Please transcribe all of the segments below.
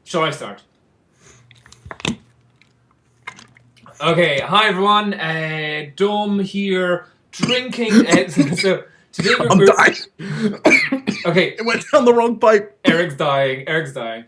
Shall I start? Okay, hi everyone. Dom here, drinking. So today I'm dying. Okay, It went down the wrong pipe. Eric's dying. Eric's dying.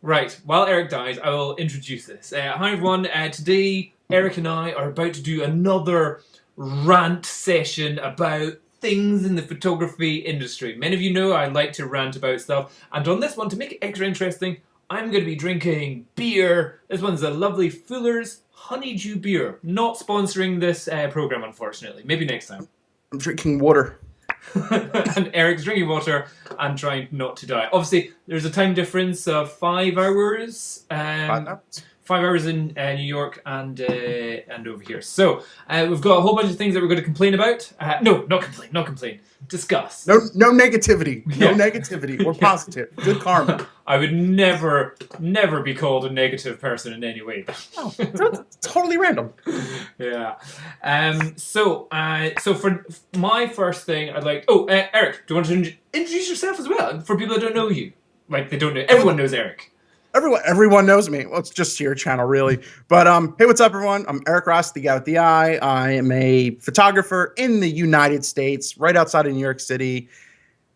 Right. While Eric dies, I will introduce this. Hi everyone. Today, Eric and I are about to do another rant session about things in the photography industry. Many of you know I like to rant about stuff, and on this one, to make it extra interesting, I'm going to be drinking beer. This one's a lovely Fuller's Honeydew beer. Not sponsoring this program, unfortunately. Maybe next time. I'm drinking water. And Eric's drinking water and trying not to die. Obviously, there's a time difference of 5 hours. 5 hours in New York and over here. So we've got a whole bunch of things that we're going to complain about. No, not complain. Not complain. Discuss. No negativity. No negativity or positive. Good karma. I would never be called a negative person in any way. Oh, that's totally random. Yeah. So for my first thing, I'd like. Oh, Eric, do you want to introduce yourself as well for people that don't know you? Like they don't know. Everyone knows Eric. Everyone knows me. Well, it's just your channel, really. But hey, what's up, everyone? I'm Eric Rossi, the guy with the eye. I am a photographer in the United States, right outside of New York City,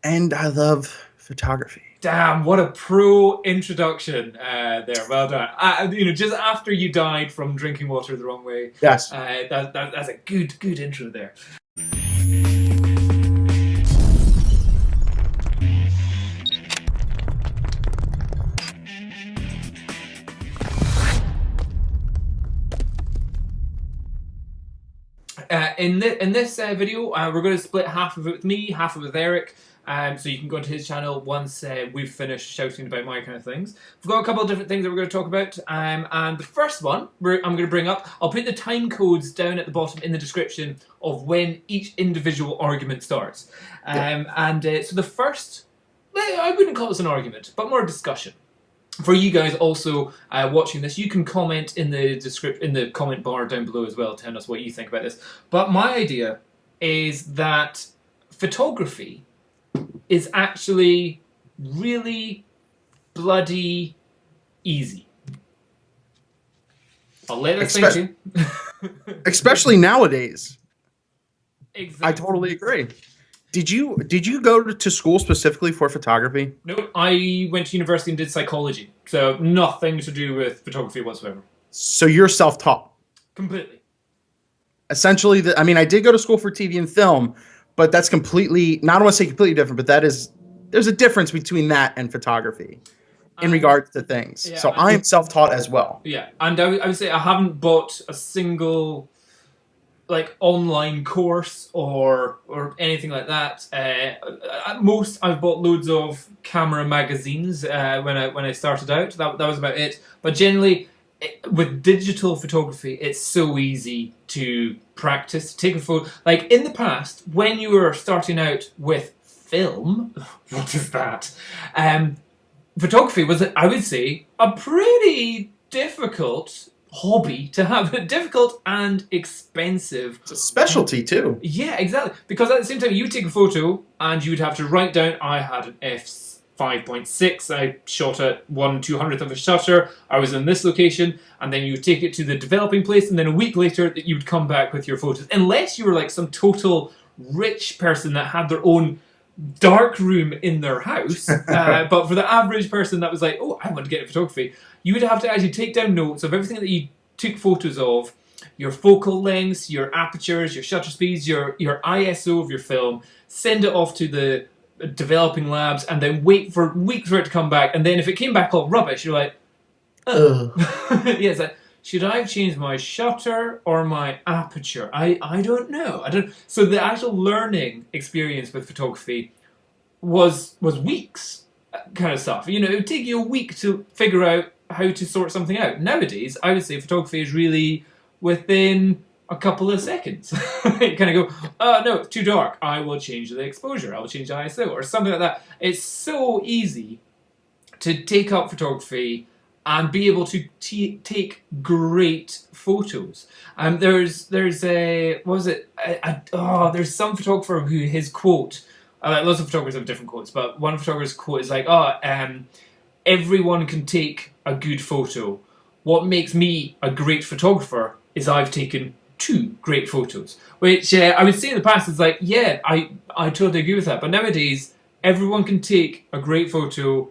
and I love photography. Damn, what a pro introduction there. Well done. Just after you died from drinking water the wrong way. Yes. That's a good intro there. In this video, we're going to split half of it with me, half of it with Eric. So you can go into his channel once we've finished shouting about my kind of things. We've got a couple of different things that we're going to talk about. And the first one I'm going to bring up, I'll put the time codes down at the bottom in the description of when each individual argument starts. So the first, I wouldn't call this an argument, but more a discussion. For you guys also watching this, you can comment in the comment bar down below as well, telling us what you think about this. But my idea is that photography is actually really bloody easy. I'll let it sink in. Especially nowadays. Exactly. I totally agree. Did you go to school specifically for photography? No, I went to university and did psychology, so nothing to do with photography whatsoever. So you're self-taught? Completely. Essentially, I did go to school for TV and film, but that's completely, not I want to say completely different, but there's a difference between that and photography in regards to things. Yeah, so I am self-taught as well. Yeah, and I would say I haven't bought a single online course or anything like that. At most, I've bought loads of camera magazines when I started out. That was about it. But generally, with digital photography, it's so easy to practice, take a photo. Like in the past, when you were starting out with film, what is that? Photography was, I would say, a pretty difficult hobby to have. Difficult and expensive. It's a specialty too. Yeah, exactly. Because at the same time, you would take a photo and you would have to write down, I had an f5.6, I shot at 1/200th of a shutter, I was in this location, and then you would take it to the developing place, and then a week later that you would come back with your photos. Unless you were like some total rich person that had their own dark room in their house, but for the average person that was like, oh, I want to get into photography, you would have to actually take down notes of everything that you took photos of, your focal lengths, your apertures, your shutter speeds, your ISO of your film, send it off to the developing labs, and then wait for weeks for it to come back. And then if it came back all rubbish, you're like, oh. Yeah, it's like, should I have changed my shutter or my aperture? I don't know. So the actual learning experience with photography was weeks kind of stuff. It would take you a week to figure out how to sort something out. Nowadays, I would say photography is really within a couple of seconds. You kind of go, oh no, it's too dark. I will change the exposure. I will change the ISO or something like that. It's so easy to take up photography and be able to take great photos. There's some photographer who his quote, lots of photographers have different quotes, but one photographer's quote is like, everyone can take a good photo. What makes me a great photographer is I've taken 2 great photos, which I would say in the past is like, yeah, I totally agree with that. But nowadays, everyone can take a great photo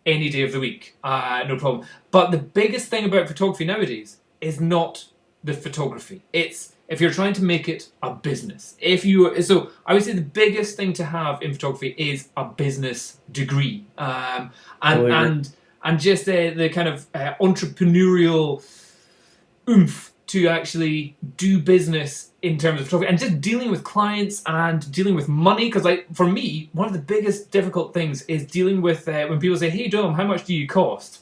any day of the week, no problem. But the biggest thing about photography nowadays is not the photography. It's if you're trying to make it a business. So I would say the biggest thing to have in photography is a business degree, and just the kind of entrepreneurial oomph to actually do business in terms of photography and just dealing with clients and dealing with money. Because like for me, one of the biggest difficult things is dealing with when people say, "Hey Dom, how much do you cost?"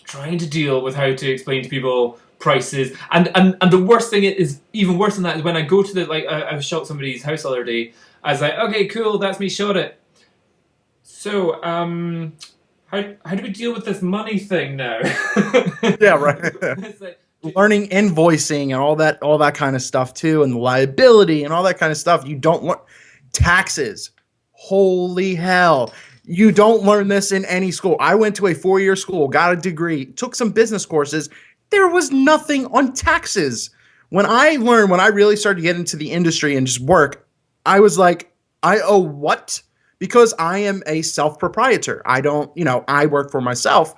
Trying to deal with how to explain to people prices, and the worst thing is even worse than that is when I go to I shot somebody's house the other day. I was like, okay, cool, that's me shot it. So how do we deal with this money thing now? Yeah, right. It's like, learning invoicing and all that kind of stuff too, and the liability and all that kind of stuff. You don't want taxes. Holy hell. You don't learn this in any school. I went to a 4-year school, got a degree, took some business courses. There was nothing on taxes. When I really started to get into the industry and just work, I was like, I owe what? Because I am a self-proprietor. I don't, I work for myself.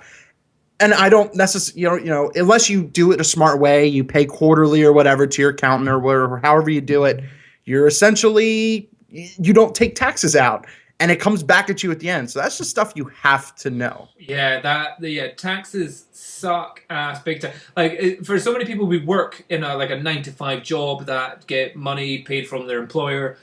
And I don't necessarily, unless you do it a smart way, you pay quarterly or whatever to your accountant or whatever, however you do it, you're essentially, you don't take taxes out and it comes back at you at the end. So that's just stuff you have to know. Yeah, taxes suck ass big time. Like for so many people, we work in a 9-to-5 job that get money paid from their employer.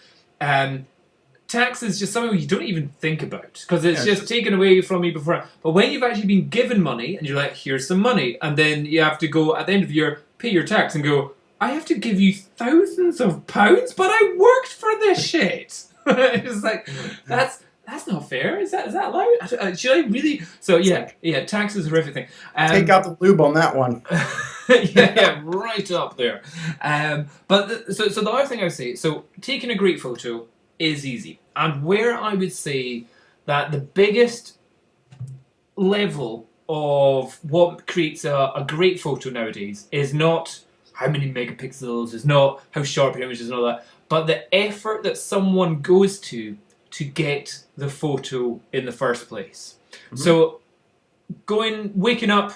Tax is just something you don't even think about because it's just taken away from you before. But when you've actually been given money and you're like, here's some money, and then you have to go at the end of the year, pay your tax and go, I have to give you thousands of pounds, but I worked for this shit. It's like, that's not fair. Is that allowed? Should I really? So yeah, tax is a horrific thing. Take out the lube on that one. yeah, right up there. But so the other thing I would say, so taking a great photo is easy. And where I would say that the biggest level of what creates a great photo nowadays is not how many megapixels, is not how sharp your image is and all that, but the effort that someone goes to get the photo in the first place. Mm-hmm. So waking up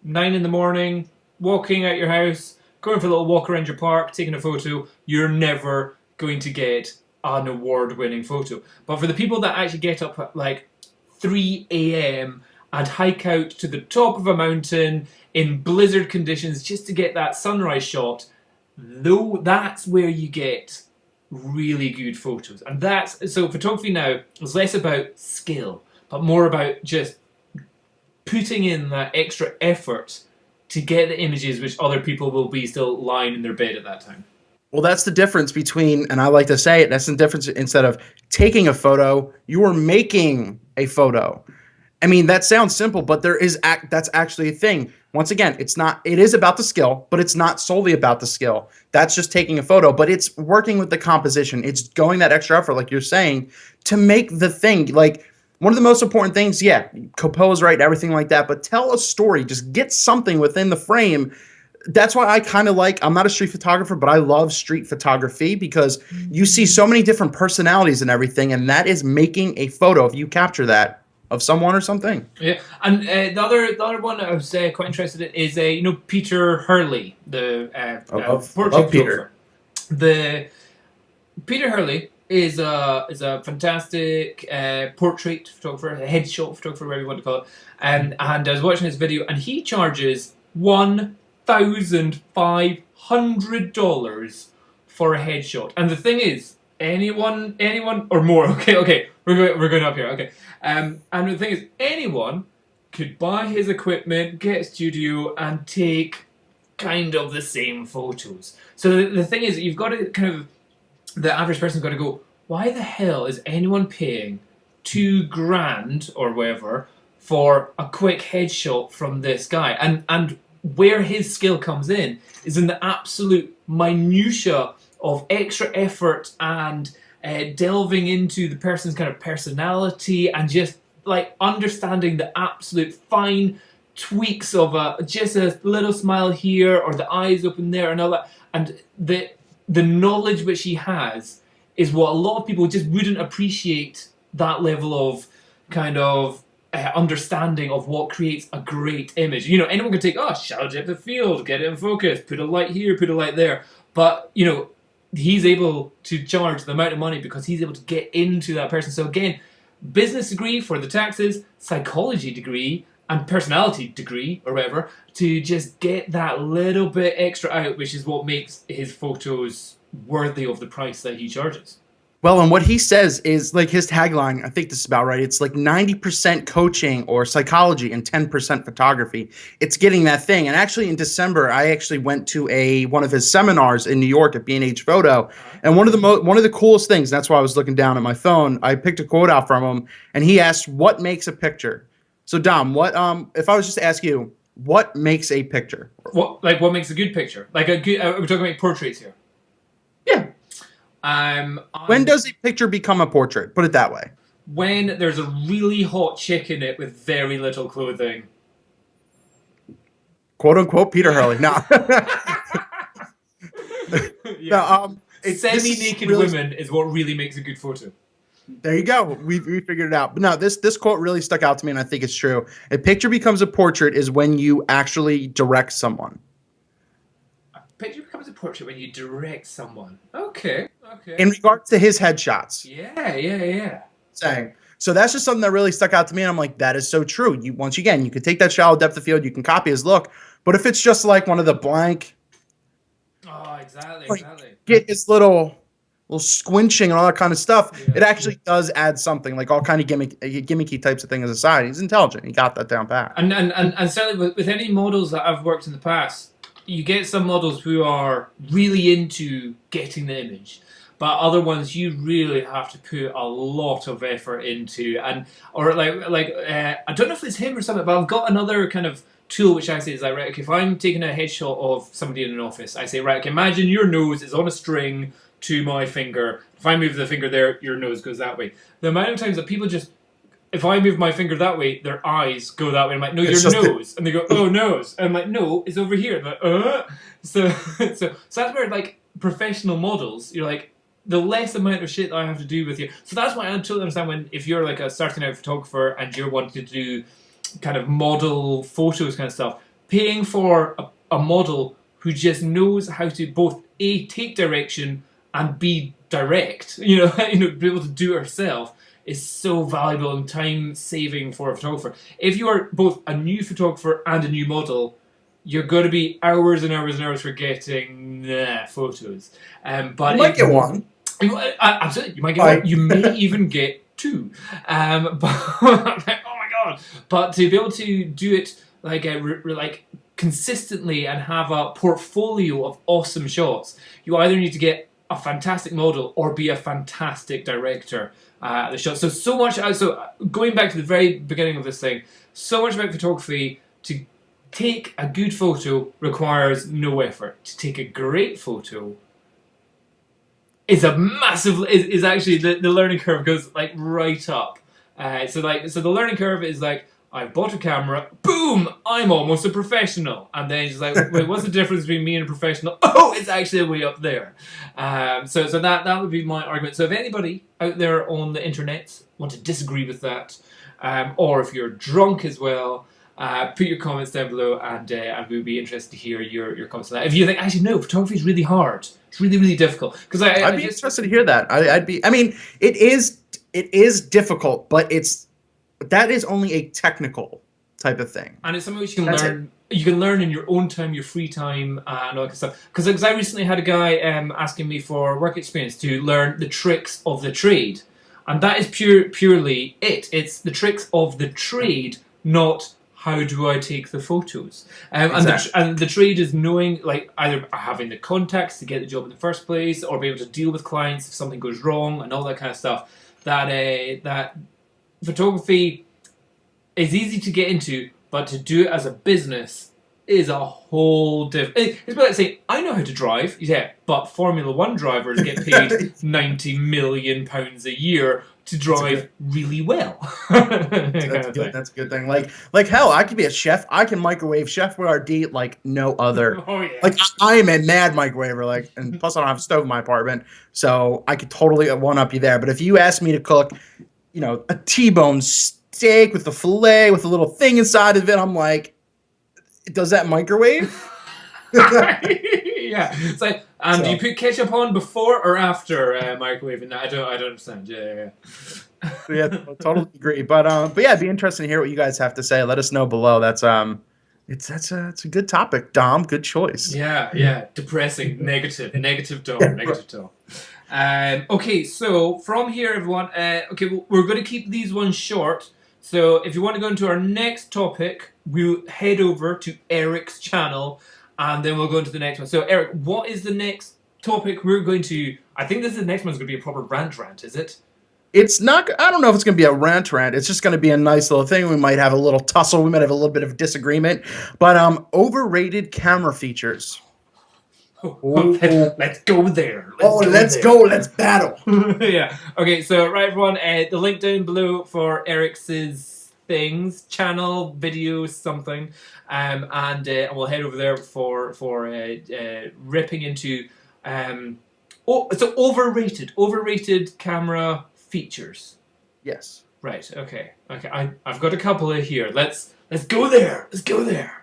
9 in the morning, walking out your house, going for a little walk around your park, taking a photo, you're never going to get an award-winning photo. But for the people that actually get up at 3 a.m. and hike out to the top of a mountain in blizzard conditions just to get that sunrise shot, that's where you get really good photos. And so photography now is less about skill, but more about just putting in that extra effort to get the images which other people will be still lying in their bed at that time. Well, that's the difference between, and I like to say it, that's the difference. Instead of taking a photo, you are making a photo. I mean, that sounds simple, but that's actually a thing. Once again, it is about the skill, but it's not solely about the skill. That's just taking a photo, but it's working with the composition. It's going that extra effort, like you're saying, to make the thing. Like, one of the most important things, compose right, everything like that, but tell a story. Just get something within the frame. That's why I kind of I'm not a street photographer, but I love street photography because you see so many different personalities and everything, and that is making a photo if you capture that of someone or something. Yeah, and the other one I was quite interested in is Peter Hurley, the portrait photographer. The Peter Hurley is a fantastic portrait photographer, a headshot photographer, whatever you want to call it. And I was watching his video, and he charges $1,500 for a headshot. And the thing is, anyone or more. Okay, we're going up here. Okay, and the thing is, anyone could buy his equipment, get a studio, and take kind of the same photos. So the thing is, you've got to the average person's got to go, why the hell is anyone paying $2,000 or whatever for a quick headshot from this guy? And where his skill comes in is in the absolute minutia of extra effort and delving into the person's kind of personality and just like understanding the absolute fine tweaks of just a little smile here or the eyes open there and all that, and the knowledge which he has is what a lot of people just wouldn't appreciate, that level of kind of understanding of what creates a great image. You know, anyone can take, shallow depth of field, get it in focus, put a light here, put a light there. But, you know, he's able to charge the amount of money because he's able to get into that person. So again, business degree for the taxes, psychology degree, and personality degree, or whatever, to just get that little bit extra out, which is what makes his photos worthy of the price that he charges. Well, and what he says is like his tagline, I think this is about right. It's like 90% coaching or psychology and 10% photography. It's getting that thing. And actually in December, I actually went to one of his seminars in New York at B&H Photo. And one of the coolest things, that's why I was looking down at my phone, I picked a quote out from him and he asked, what makes a picture? So Dom, what if I was just to ask you, what makes a picture? What makes a good picture? Like a good, we're talking about portraits here. Yeah. When does a picture become a portrait? Put it that way. When there's a really hot chick in it with very little clothing. Quote unquote Peter Hurley. No. Yeah. No, semi-naked women is what really makes a good photo. There you go. We figured it out. But no, this quote really stuck out to me, and I think it's true. A picture becomes a portrait is when you actually direct someone. A picture becomes a portrait when you direct someone. Okay. In regards to his headshots. Yeah. Saying. So that's just something that really stuck out to me, and I'm like, that is so true. Once again, you could take that shallow depth of field, you can copy his look, but if it's just like one of the blank. Oh, exactly. Get his little squinching and all that kind of stuff, it actually does add something, like all kind of gimmicky types of things aside. He's intelligent. He got that down pat. And certainly with any models that I've worked in the past, you get some models who are really into getting the image, but other ones you really have to put a lot of effort into. I don't know if it's him or something, but I've got another kind of tool which I say is like, right, okay, if I'm taking a headshot of somebody in an office, I say, right, okay, imagine your nose is on a string to my finger. If I move the finger there, your nose goes that way. The amount of times that people just, if I move my finger that way, their eyes go that way. I'm like, no, your nose. And they go, oh, nose. And I'm like, no, it's over here. Like, So that's where, like, professional models, you're like, the less amount of shit that I have to do with you. So that's why I totally understand if you're like a starting out photographer and you're wanting to do kind of model photos kind of stuff, paying for a model who just knows how to both A, take direction, and be direct, be able to do it herself, is so valuable and time saving for a photographer. If you are both a new photographer and a new model, you're going to be hours and hours and hours for getting photos. But you might get one. Absolutely, you might get one. You may even get two. But oh my god! But to be able to do it like consistently and have a portfolio of awesome shots, you either need to get a fantastic model or be a fantastic director at the shot. So much. So going back to the very beginning of this thing, so much about photography. To take a good photo requires no effort. To take a great photo is a massive. Is actually the learning curve goes like right up. So the learning curve is like, I bought a camera, boom, I'm almost a professional. And then she's like, wait, what's the difference between me and a professional? Oh, it's actually way up there. So that would be my argument. So if anybody out there on the internet want to disagree with that, or if you're drunk as well, put your comments down below, and we'd be interested to hear your comments on that. If you think, actually, no, photography is really hard. It's really, really difficult. Because I'd be interested to hear that. It is difficult, but that is only a technical type of thing. And it's something which you can learn. You can learn in your own time, your free time, and all that kind of stuff. Because I recently had a guy asking me for work experience to learn the tricks of the trade. And that is purely it. It's the tricks of the trade, not how do I take the photos. Exactly. And the trade is knowing, like, either having the contacts to get the job in the first place, or be able to deal with clients if something goes wrong, and all that kind of stuff. That photography is easy to get into, but to do it as a business is a whole different. It's about like saying, I know how to drive, yeah, but Formula One drivers get paid £90 million a year to drive really well. That's good. That's a good thing. Like hell, I could be a chef. I can microwave Chef Boyardee like no other. Oh yeah. Like I am a mad microwaver. Like, and plus I don't have a stove in my apartment, so I could totally one up you there. But if you ask me to cook, you know, a T-bone steak with the fillet with a little thing inside of it, I'm like, does that microwave? Yeah. It's like, do you put ketchup on before or after microwaving? I don't understand. Yeah. Yeah, totally agree. But yeah, it'd be interesting to hear what you guys have to say. Let us know below. That's it's a good topic, Dom. Good choice. Yeah. Depressing, negative, Dom, negative Dom. Okay, so from here, everyone. Okay, we're going to keep these ones short. So if you want to go into our next topic, we'll head over to Eric's channel, and then we'll go into the next one. So Eric, what is the next topic we're going to? I think the next one's going to be a proper rant, is it? It's not. I don't know if it's going to be a rant. It's just going to be a nice little thing. We might have a little tussle. We might have a little bit of disagreement. But overrated camera features. Let's go there. Let's go. Let's battle. Yeah. Okay. So right, everyone. The link down below for Eric's things, channel, videos, something, and we'll head over there for ripping into so overrated camera features. Yes. Right. Okay. I've got a couple of here. Let's go there. Let's go there.